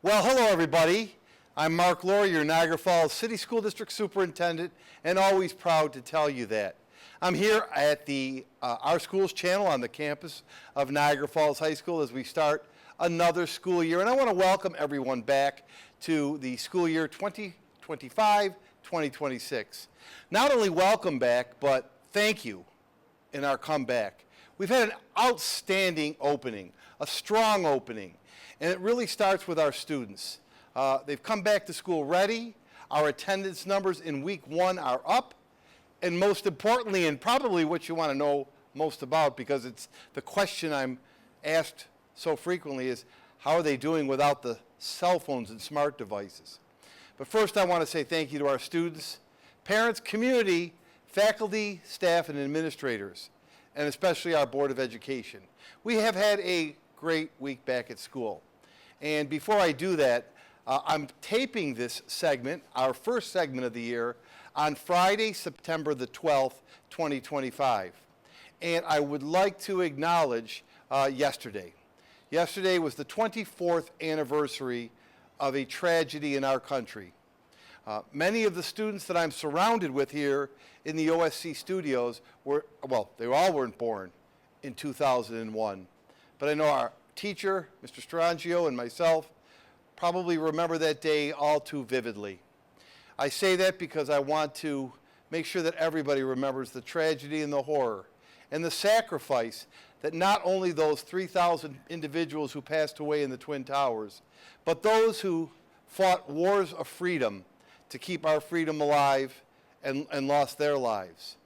Well, hello everybody. I'm Mark Laurrie, your Niagara Falls City School District Superintendent, and always proud to tell you that. I'm here at the Our Schools channel on the campus of Niagara Falls High School as we start another school year, and I want to welcome everyone back to the school year 2025-2026. Not only welcome back, but thank you in our comeback. We've had an outstanding opening, a strong opening, and it really starts with our students. They've come back to school ready. Our attendance numbers in week 1 are up. And most importantly, and probably what you want to know most about, because it's the question I'm asked so frequently, is how are they doing without the cell phones and smart devices? But first I want to say thank you to our students, parents, community, faculty, staff, and administrators, and especially our Board of Education. We have had a great week back at school. And before I do that, I'm taping this segment, our first segment of the year, on Friday, September the 12th, 2025. And I would like to acknowledge yesterday. Yesterday was the 24th anniversary of a tragedy in our country. Many of the students that I'm surrounded with here in the OSC studios were, well, they all weren't born in 2001. But I know our teacher, Mr. Strangio, and myself probably remember that day all too vividly. I say that because I want to make sure that everybody remembers the tragedy and the horror and the sacrifice that not only those 3,000 individuals who passed away in the Twin Towers, but those who fought wars of freedom to keep our freedom alive and lost their lives.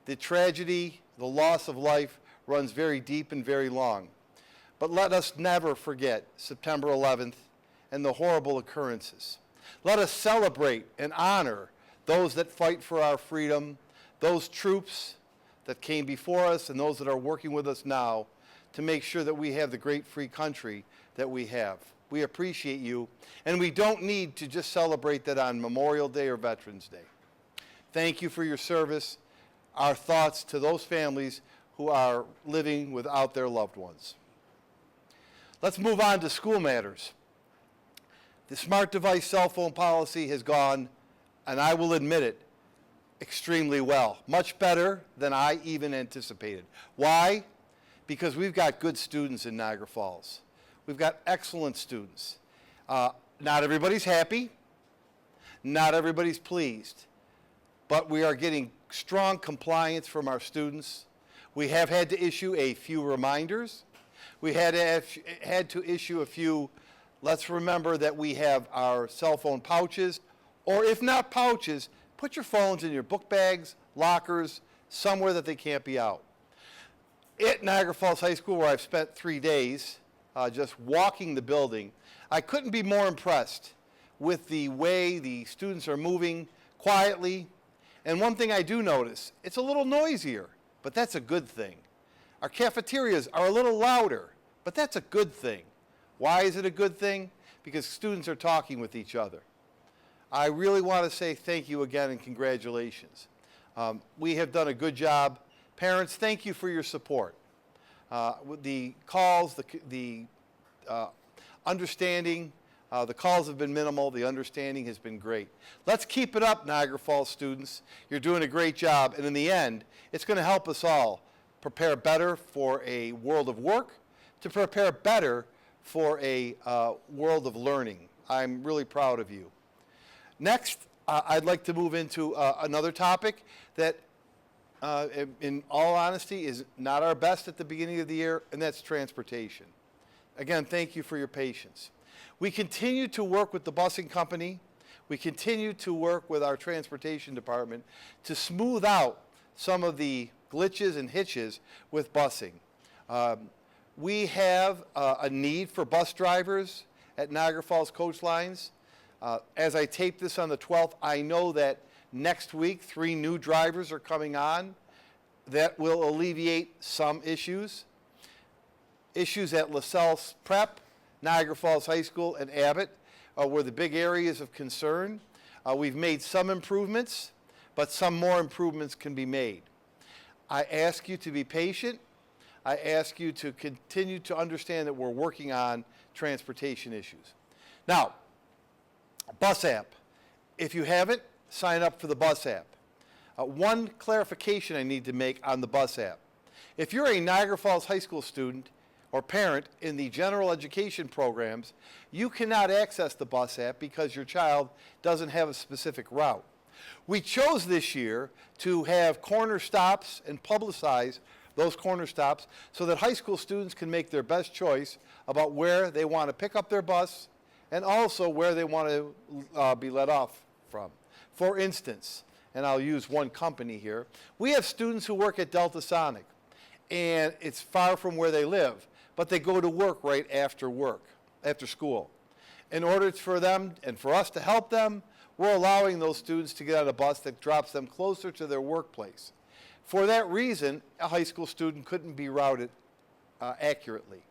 The tragedy, the loss of life, runs very deep and very long. But let us never forget September 11th and the horrible occurrences. Let us celebrate and honor those that fight for our freedom, those troops that came before us and those that are working with us now to make sure that we have the great free country that we have. We appreciate you, and we don't need to just celebrate that on Memorial Day or Veterans Day. Thank you for your service. Our thoughts to those families who are living without their loved ones. Let's move on to school matters. The smart device cell phone policy has gone, and I will admit it, extremely well. Much better than I even anticipated. Why? Because we've got good students in Niagara Falls. We've got excellent students. Not everybody's happy. Not everybody's pleased. But we are getting strong compliance from our students. We have had to issue a few reminders. We had to issue a few, let's remember that we have our cell phone pouches, or if not pouches, put your phones in your book bags, lockers, somewhere that they can't be out. At Niagara Falls High School, where I've spent 3 days just walking the building, I couldn't be more impressed with the way the students are moving quietly. And one thing I do notice, it's a little noisier, but that's a good thing. Our cafeterias are a little louder, but that's a good thing. Why is it a good thing? Because students are talking with each other. I really want to say thank you again and congratulations. We have done a good job. Parents, thank you for your support. With the calls, the understanding, the calls have been minimal. The understanding has been great. Let's keep it up, Niagara Falls students. You're doing a great job, and in the end, it's going to help us all prepare better for a world of work, to prepare better for a world of learning. I'm really proud of you. Next, I'd like to move into another topic that, in all honesty, is not our best at the beginning of the year, and that's transportation. Again, thank you for your patience. We continue to work with the busing company. We continue to work with our transportation department to smooth out some of the glitches and hitches with busing. We have a need for bus drivers at Niagara Falls Coach Lines. As I tape this on the 12th, I know that next week 3 new drivers are coming on that will alleviate some issues. Issues at LaSalle Prep, Niagara Falls High School, and Abbott were the big areas of concern. We've made some improvements, but some more improvements can be made. I ask you to be patient. I ask you to continue to understand that we're working on transportation issues. Now, bus app. If you haven't, sign up for the bus app. One clarification I need to make on the bus app. If you're a Niagara Falls High School student or parent in the general education programs, you cannot access the bus app because your child doesn't have a specific route. We chose this year to have corner stops and publicize those corner stops so that high school students can make their best choice about where they want to pick up their bus and also where they want to be let off from. For instance, and I'll use one company here, we have students who work at Delta Sonic, and it's far from where they live, but they go to work right after school. In order for them and for us to help them, we're allowing those students to get on a bus that drops them closer to their workplace. For that reason, a high school student couldn't be routed accurately.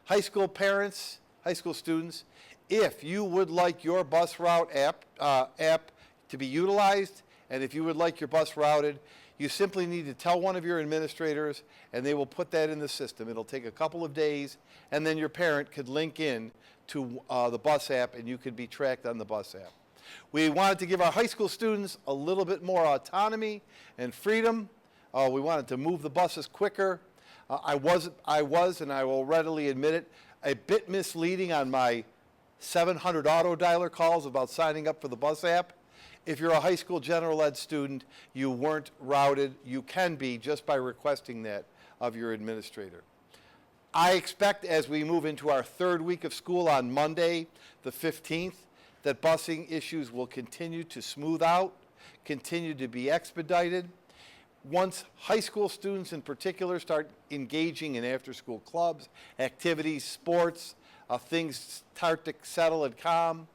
High school parents, high school students, if you would like your bus route app to be utilized, and if you would like your bus routed, you simply need to tell one of your administrators, and they will put that in the system. It'll take a couple of days, and then your parent could link in to the bus app, and you could be tracked on the bus app. We wanted to give our high school students a little bit more autonomy and freedom. We wanted to move the buses quicker. I was, and I will readily admit it, a bit misleading on my 700 auto dialer calls about signing up for the bus app. If you're a high school general ed student, you weren't routed. You can be just by requesting that of your administrator. I expect as we move into our third week of school on Monday, the 15th, that busing issues will continue to smooth out, continue to be expedited. Once high school students in particular start engaging in after-school clubs, activities, sports, things start to settle and calm.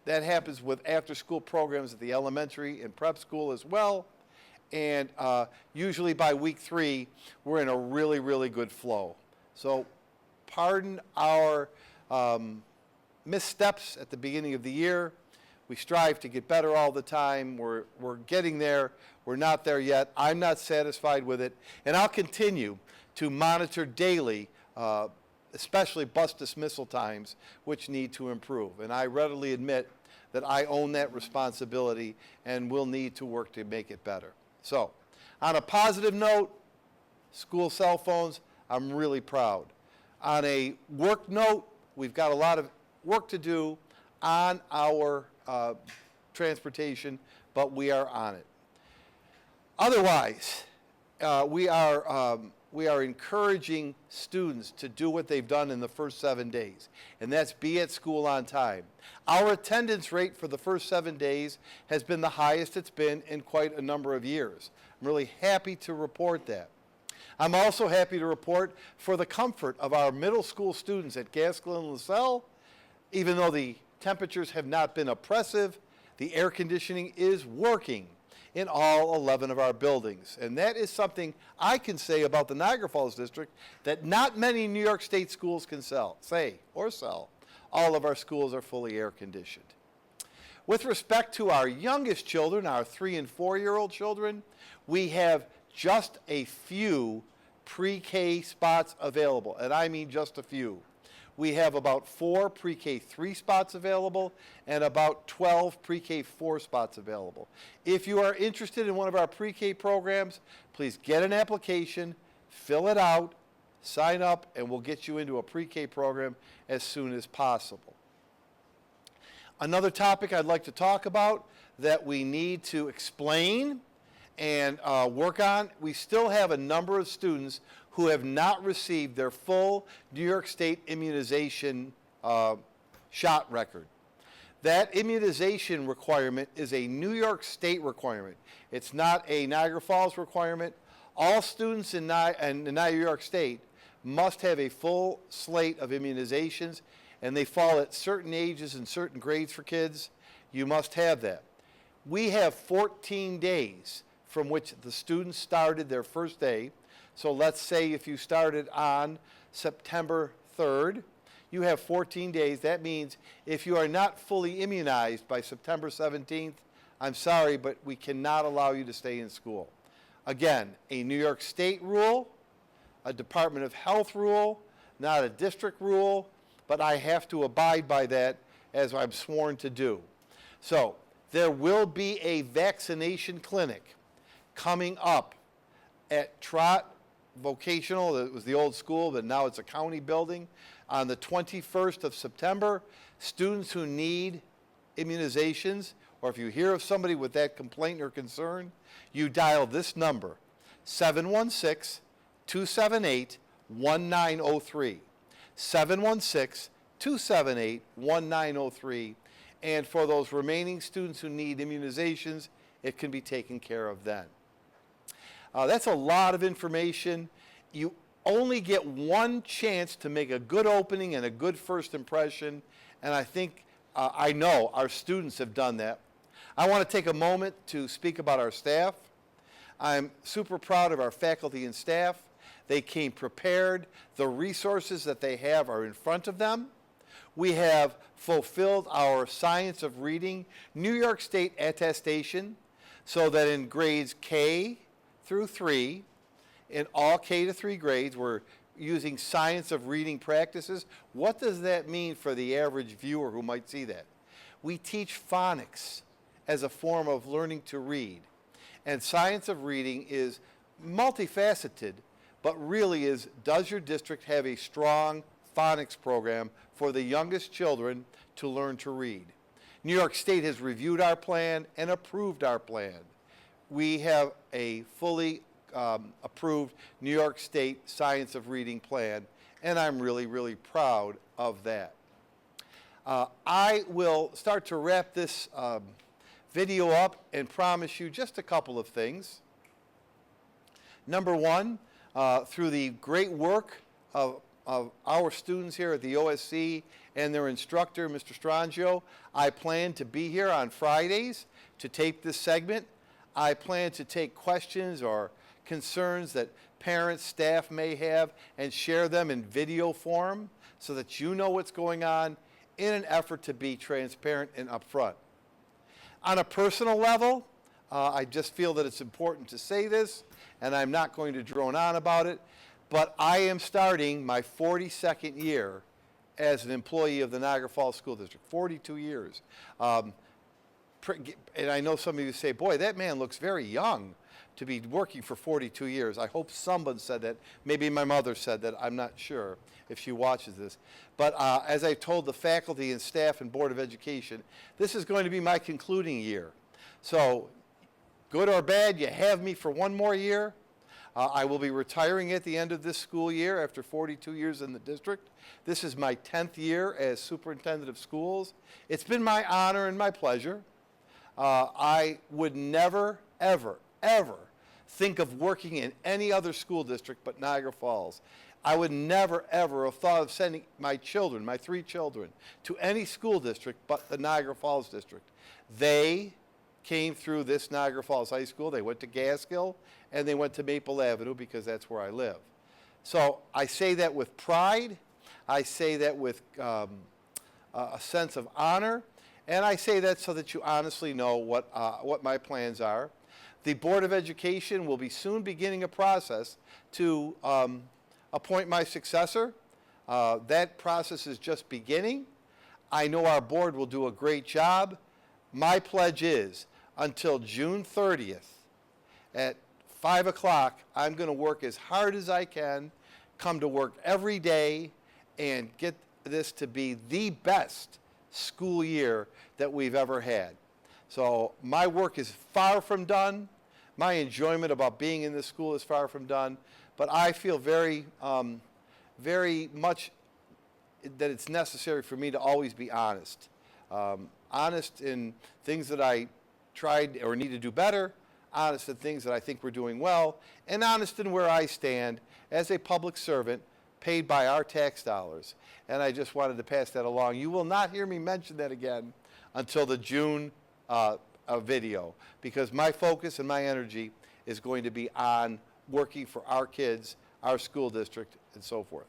That happens with after-school programs at the elementary and prep school as well. And usually by week 3, we're in a really, really good flow. So pardon our missteps at the beginning of the year. We strive to get better all the time. We're getting there. We're not there yet. I'm not satisfied with it. And I'll continue to monitor daily, especially bus dismissal times, which need to improve. And I readily admit that I own that responsibility and will need to work to make it better. So, on a positive note, school cell phones, I'm really proud. On a work note, we've got a lot of work to do on our transportation, but we are on it. Otherwise, we are encouraging students to do what they've done in the first 7 days, and that's be at school on time. Our attendance rate for the first 7 days has been the highest it's been in quite a number of years. I'm really happy to report that. I'm also happy to report for the comfort of our middle school students at Gaskell and LaSalle, even though the temperatures have not been oppressive, the air conditioning is working in all 11 of our buildings. And that is something I can say about the Niagara Falls District that not many New York State schools can sell. All of our schools are fully air conditioned. With respect to our youngest children, our 3- and 4-year-old children, we have just a few pre-K spots available, and I mean just a few. We have about 4 pre-K 3 spots available and about 12 pre-K 4 spots available. If you are interested in one of our pre-K programs, please get an application, fill it out, sign up, and we'll get you into a pre-K program as soon as possible. Another topic I'd like to talk about that we need to explain and work on, we still have a number of students who have not received their full New York State immunization shot record. That immunization requirement is a New York State requirement. It's not a Niagara Falls requirement. All students in New York State must have a full slate of immunizations, and they fall at certain ages and certain grades for kids. You must have that. We have 14 days from which the students started their first day. So let's say if you started on September 3rd, you have 14 days. That means if you are not fully immunized by September 17th, I'm sorry, but we cannot allow you to stay in school. Again, a New York State rule, a Department of Health rule, not a district rule, but I have to abide by that as I'm sworn to do. So there will be a vaccination clinic coming up at Trott Vocational. It was the old school, but now it's a county building. On the 21st of September, students who need immunizations, or if you hear of somebody with that complaint or concern, you dial this number, 716-278-1903. 716-278-1903. And for those remaining students who need immunizations, it can be taken care of then. That's a lot of information. You only get one chance to make a good opening and a good first impression, and I think, I know our students have done that. I want to take a moment to speak about our staff. I'm super proud of our faculty and staff. They came prepared. The resources that they have are in front of them. We have fulfilled our Science of Reading New York State attestation so that in grades K through 3, in all K to 3 grades, we're using Science of Reading practices. What does that mean for the average viewer who might see that? We teach phonics as a form of learning to read. And Science of Reading is multifaceted, but really is, does your district have a strong phonics program for the youngest children to learn to read? New York State has reviewed our plan and approved our plan. We have a fully approved New York State Science of Reading plan, and I'm really, really proud of that. I will start to wrap this video up and promise you just a couple of things. Number one, through the great work of our students here at the OSC and their instructor, Mr. Strangio, I plan to be here on Fridays to tape this segment. I plan to take questions or concerns that parents, staff may have and share them in video form so that you know what's going on in an effort to be transparent and upfront. On a personal level, I just feel that it's important to say this, and I'm not going to drone on about it, but I am starting my 42nd year as an employee of the Niagara Falls School District, 42 years. And I know some of you say, boy, that man looks very young to be working for 42 years. I hope someone said that. Maybe my mother said that. I'm not sure if she watches this. But as I told the faculty and staff and Board of Education, this is going to be my concluding year. So good or bad, you have me for one more year. I will be retiring at the end of this school year after 42 years in the district. This is my 10th year as superintendent of schools. It's been my honor and my pleasure. I would never, ever, ever think of working in any other school district but Niagara Falls. I would never, ever have thought of sending my children, my 3 children, to any school district but the Niagara Falls district. They came through this Niagara Falls High School. They went to Gaskill, and they went to Maple Avenue because that's where I live. So I say that with pride. I say that with a sense of honor. And I say that so that you honestly know what my plans are. The Board of Education will be soon beginning a process to appoint my successor. That process is just beginning. I know our board will do a great job. My pledge is until June 30th at 5 o'clock, I'm going to work as hard as I can, come to work every day, and get this to be the best school year that we've ever had. So my work is far from done. My enjoyment about being in this school is far from done. But I feel very, very much that it's necessary for me to always be honest. Honest in things that I tried or need to do better, honest in things that I think we're doing well, and honest in where I stand as a public servant paid by our tax dollars. And I just wanted to pass that along. You will not hear me mention that again until the June video, because my focus and my energy is going to be on working for our kids, our school district, and so forth.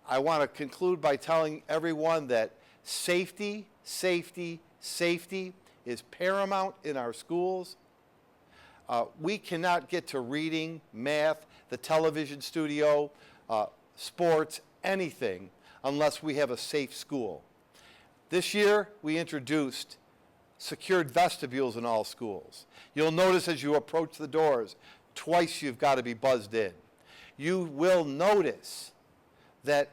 I want to conclude by telling everyone that safety, safety, safety is paramount in our schools. We cannot get to reading, math, the television studio, sports, anything, unless we have a safe school. This year, we introduced secured vestibules in all schools. You'll notice as you approach the doors, twice you've got to be buzzed in. You will notice that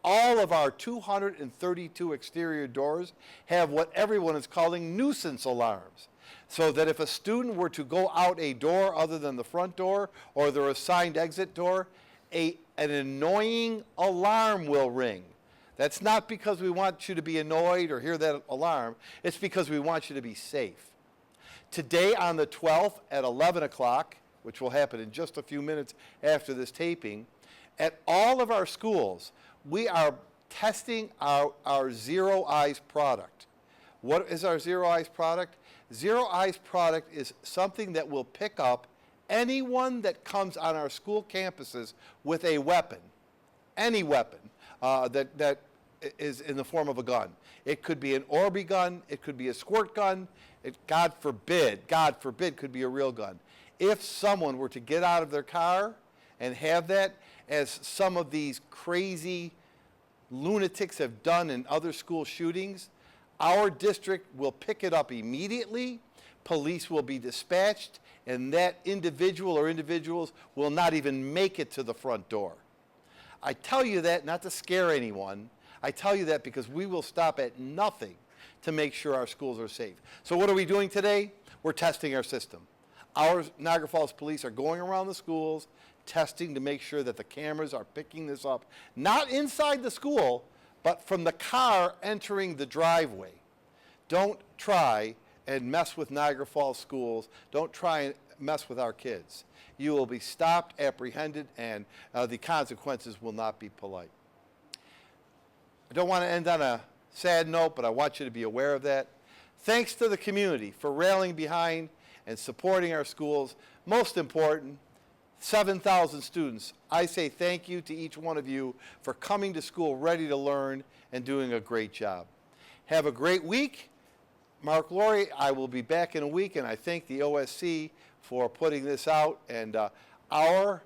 all of our 232 exterior doors have what everyone is calling nuisance alarms. So that if a student were to go out a door other than the front door or their assigned exit door, an annoying alarm will ring. That's not because we want you to be annoyed or hear that alarm. It's because we want you to be safe. Today on the 12th at 11 o'clock, which will happen in just a few minutes after this taping, at all of our schools, we are testing our Zero Eyes product. What is our Zero Eyes product? Zero Eyes product is something that will pick up anyone that comes on our school campuses with a weapon, any weapon that is in the form of a gun. It could be an Orby gun, it could be a squirt gun, God forbid, could be a real gun. If someone were to get out of their car and have that, as some of these crazy lunatics have done in other school shootings, our district will pick it up immediately, police will be dispatched, and that individual or individuals will not even make it to the front door. I tell you that not to scare anyone. I tell you that because we will stop at nothing to make sure our schools are safe. So what are we doing today? We're testing our system. Our Niagara Falls police are going around the schools, testing to make sure that the cameras are picking this up, not inside the school, but from the car entering the driveway. Don't try and mess with Niagara Falls schools. Don't try and mess with our kids. You will be stopped, apprehended, and the consequences will not be polite. I don't want to end on a sad note, but I want you to be aware of that. Thanks to the community for rallying behind and supporting our schools. Most important, 7,000 students. I say thank you to each one of you for coming to school ready to learn and doing a great job. Have a great week. Mark Laurrie, I will be back in a week, and I thank the OSC for putting this out. And our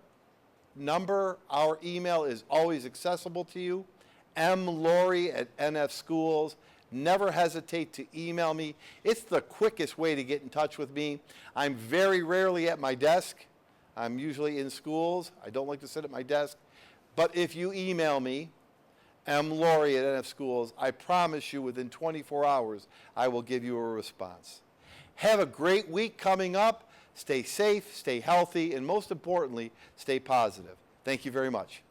number, our email is always accessible to you, mlaurrie@nfschools. Never hesitate to email me. It's the quickest way to get in touch with me. I'm very rarely at my desk. I'm usually in schools. I don't like to sit at my desk. But if you email me, mlaurrie@nfschools, I promise you within 24 hours, I will give you a response. Have a great week coming up. Stay safe, stay healthy, and most importantly, stay positive. Thank you very much.